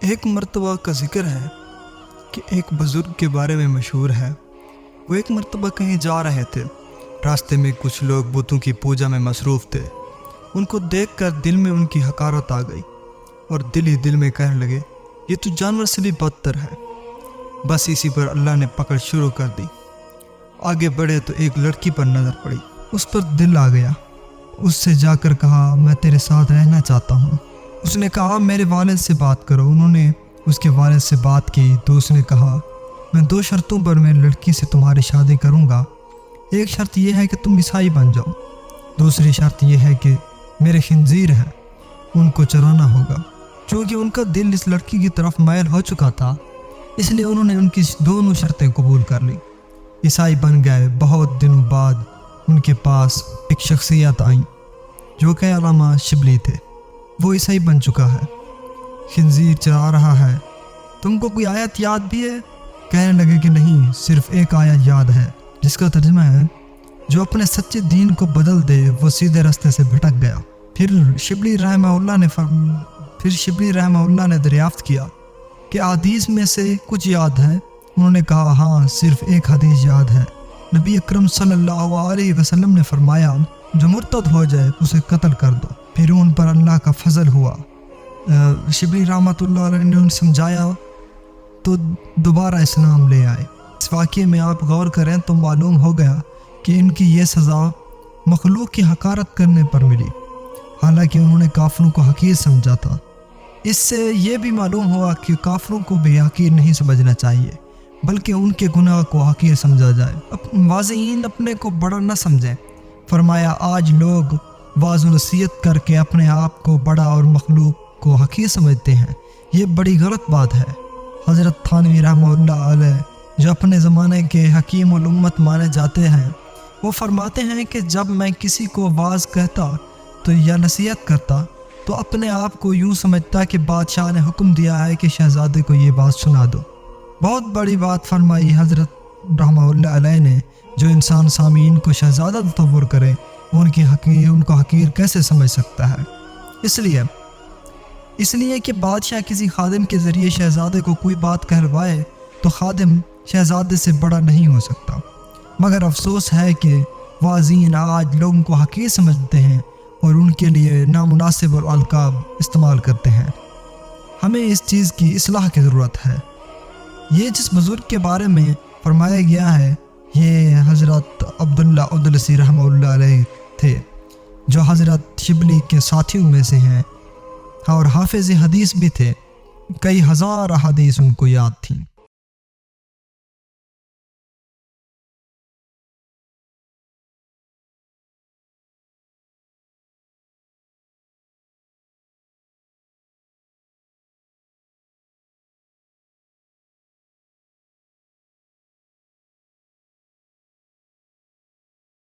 ایک مرتبہ کا ذکر ہے کہ ایک بزرگ کے بارے میں مشہور ہے۔ وہ ایک مرتبہ کہیں جا رہے تھے، راستے میں کچھ لوگ بتوں کی پوجا میں مصروف تھے۔ ان کو دیکھ کر دل میں ان کی حقارت آ گئی اور دل ہی دل میں کہنے لگے، یہ تو جانور سے بھی بدتر ہے۔ بس اسی پر اللہ نے پکڑ شروع کر دی۔ آگے بڑھے تو ایک لڑکی پر نظر پڑی، اس پر دل آ گیا۔ اس سے جا کر کہا، میں تیرے ساتھ رہنا چاہتا ہوں۔ اس نے کہا، میرے والد سے بات کرو۔ انہوں نے اس کے والد سے بات کی تو اس نے کہا، میں 2 شرطوں پر میں لڑکی سے تمہاری شادی کروں گا۔ ایک شرط یہ ہے کہ تم عیسائی بن جاؤ، دوسری شرط یہ ہے کہ میرے خنزیر ہیں، ان کو چرانا ہوگا۔ چونکہ ان کا دل اس لڑکی کی طرف مائل ہو چکا تھا، اس لیے انہوں نے ان کی دونوں شرطیں قبول کر لی۔ عیسائی بن گئے۔ بہت دنوں بعد ان کے پاس ایک شخصیت آئیں جو کہ علامہ شبلی تھے۔ وہ عیسائی بن چکا ہے، خنزیر چرا رہا ہے۔ تم کو کوئی آیت یاد بھی ہے؟ کہنے لگے کہ نہیں، صرف ایک آیت یاد ہے جس کا ترجمہ ہے، جو اپنے سچے دین کو بدل دے وہ سیدھے راستے سے بھٹک گیا۔ پھر شبلی رحمہ اللہ نے دریافت کیا کہ حدیث میں سے کچھ یاد ہے؟ انہوں نے کہا، ہاں، صرف ایک حدیث یاد ہے۔ نبی اکرم صلی اللہ علیہ وسلم نے فرمایا، جو مرتد ہو جائے اسے قتل کر دو۔ پھر ان پر اللہ کا فضل ہوا۔ شبلی رحمۃ اللہ علیہ نے انہیں سمجھایا تو دوبارہ اسلام لے آئے۔ اس واقعے میں آپ غور کریں تو معلوم ہو گیا کہ ان کی یہ سزا مخلوق کی حقارت کرنے پر ملی، حالانکہ انہوں نے کافروں کو حقیر سمجھا تھا۔ اس سے یہ بھی معلوم ہوا کہ کافروں کو بے حقیر نہیں سمجھنا چاہیے، بلکہ ان کے گناہ کو حقیر سمجھا جائے۔ واعظین اپنے کو بڑا نہ سمجھیں۔ فرمایا، آج لوگ واعظ و نصیحت کر کے اپنے آپ کو بڑا اور مخلوق کو حقیر سمجھتے ہیں، یہ بڑی غلط بات ہے۔ حضرت تھانوی رحمہ اللہ علیہ، جو اپنے زمانے کے حکیم الامت مانے جاتے ہیں، وہ فرماتے ہیں کہ جب میں کسی کو واعظ کہتا تو یا نصیحت کرتا تو اپنے آپ کو یوں سمجھتا کہ بادشاہ نے حکم دیا ہے کہ شہزادے کو یہ بات سنا دو۔ بہت بڑی بات فرمائی حضرت رحمہ اللہ علیہ نے۔ جو انسان سامعین کو شہزادہ تصور کرے، ان کو حقیر کیسے سمجھ سکتا ہے؟ اس لیے کہ بادشاہ کسی خادم کے ذریعے شہزادے کو کوئی بات کہلوائے تو خادم شہزادے سے بڑا نہیں ہو سکتا۔ مگر افسوس ہے کہ واعظین آج لوگوں کو حقیر سمجھتے ہیں اور ان کے لیے نامناسب القاب استعمال کرتے ہیں۔ ہمیں اس چیز کی اصلاح کی ضرورت ہے۔ یہ جس بزرگ کے بارے میں فرمایا گیا ہے، یہ حضرت عبداللہ ادلسی رحمہ اللہ علیہ تھے، جو حضرت شبلی کے ساتھیوں میں سے ہیں اور حافظ حدیث بھی تھے۔ کئی ہزار احادیث ان کو یاد تھیں۔